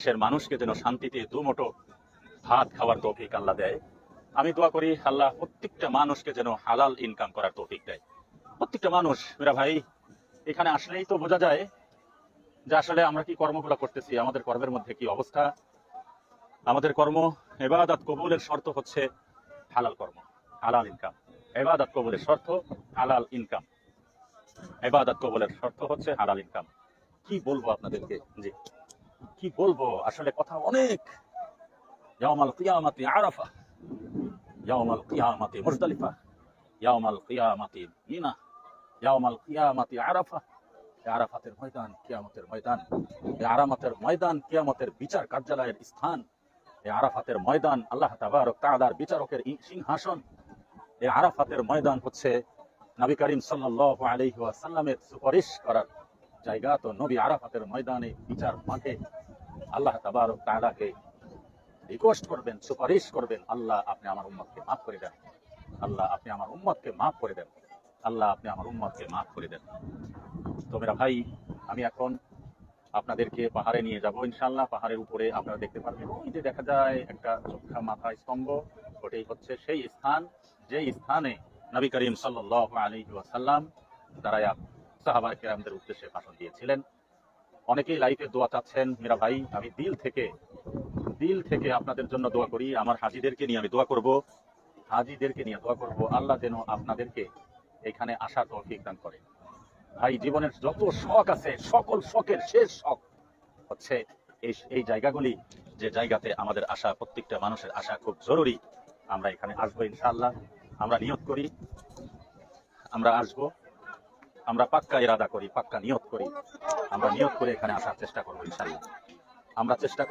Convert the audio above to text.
দেশের মানুষকে যেন শান্তিতে দুমুঠো ভাত খাওয়ার তৌফিক আল্লাহ দেয়। আমি দোয়া করি আল্লাহ প্রত্যেকটা মানুষকে যেন হালাল ইনকাম করার তৌফিক দেয়। প্রত্যেকটা মানুষ মেরা ভাই এখানে আসলেই তো বোঝা যায় যে আসলে আমরা কি কর্মগুলো করতেছি, আমাদের কর্মের মধ্যে কি অবস্থা। আমাদের কর্ম ইবাদত কবুলের শর্ত হচ্ছে হালাল কর্ম, হালাল ইনকাম। ইবাদত কবুলের শর্ত হালাল ইনকাম। ইবাদত কবুলের শর্ত হচ্ছে হালাল ইনকাম। কি বলবো আপনাদেরকে, জি কি বলবো, আসলে কথা অনেক। ইয়াউমাল কিয়ামাতি আরাফা, ইয়াউমাল কিয়ামাতি মুজদালিফা, ইয়াউমাল কিয়ামাতি মিনা, ইয়াউমাল কিয়ামাতি আরাফা। আরাফাতের ময়দান কিয়ামতের ময়দান। আরাফাতের ময়দান কিয়ামতের বিচার কার্যালয়ের স্থান। আরাফাতের ময়দান আল্লাহ তাবারক তাআলার বিচারকের সিংহাসন। এই আরাফাতের ময়দান হচ্ছে নবী করিম সাল্লাল্লাহু আলাইহি ওয়াসাল্লামের সুপারিশ করার জায়গা। তো নবী আরাফাতের ময়দানে বিচার মাঠে আল্লাহ তাবারক তাআলাকে রিকোয়েস্ট করবেন, সুপারিশ করবেন, আল্লাহ আপনি আমার উম্মতকে মাফ করে দেন, আল্লাহ আপনি আমার উম্মতকে মাফ করে দেন, আল্লাহ আপনি আমার উম্মতকে মাফ করে দেন। তো মেরা ভাই, আমি এখন আপনাদেরকে পাহাড়ে নিয়ে যাব ইনশাআল্লাহ। পাহাড়ের উপরে আপনারা দেখতে পারবেন, ওই যে দেখা যায় একটা চোখা মাথা স্তম্ভ, ওটাই হচ্ছে সেই স্থান যেই স্থানে নবী করিম সাল্লাল্লাহু আলাইহি ওয়াসাল্লাম দাঁড়ায়া সাহাবায়ে কেরামদের উদ্দেশ্যে ভাষণ দিয়েছিলেন। অনেকেই লাইফে দোয়া চাচ্ছেন। মেরা ভাই, আমি দিল থেকে আপনাদের জন্য দোয়া করি। আমার হাজীদেরকে নিয়ে আমি দোয়া করব, হাজীদেরকে নিয়ে দোয়া করব, আল্লাহ যেন আপনাদেরকে এখানে আসার তৌফিক দান করে। ভাই, জীবনের যত শখ আছে, সকল শখের শেষ শখ হচ্ছে এই জায়গাগুলি, যে জায়গাতে আমাদের আসা, প্রত্যেকটা মানুষের আসা খুব জরুরি। আমরা এখানে আসবো ইনশাআল্লাহ। আমরা নিয়ত করি, আমরা আসবো, আমরা পাক্কা ইরাদা করি, পাক্কা নিয়ত করি, আমরা নিয়ত করে এখানে আসার চেষ্টা করবো ইনশাআল্লাহ। আমরা চেষ্টা